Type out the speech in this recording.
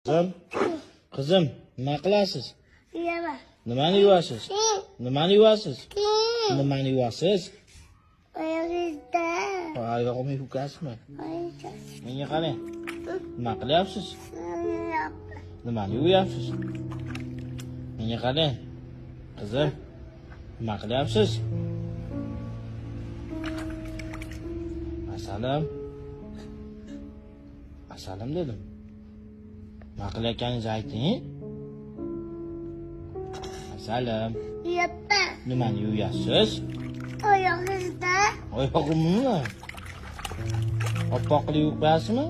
Qizim, nima qilasiz? Yuvaman. Nimani yuvasiz? Nimani yuvasiz? Nimani yuvasiz? Oyog'ingizda. Oyog'imni yuvasizmi? Oyog'ingiz. Menga qarang. Nima qilyapsiz? Yo'q. Nimani yuvyapsiz? Menga qarang. Qizim, nima qilyapsiz? Asalim. Asalim dedim. Nima qilayotganingizni ayting. Asalim. Yuvaman. Nimani yuvyapsiz? Oyog'ingizda. Oyog'imni oppoqlik yuvib qo'yasizmi?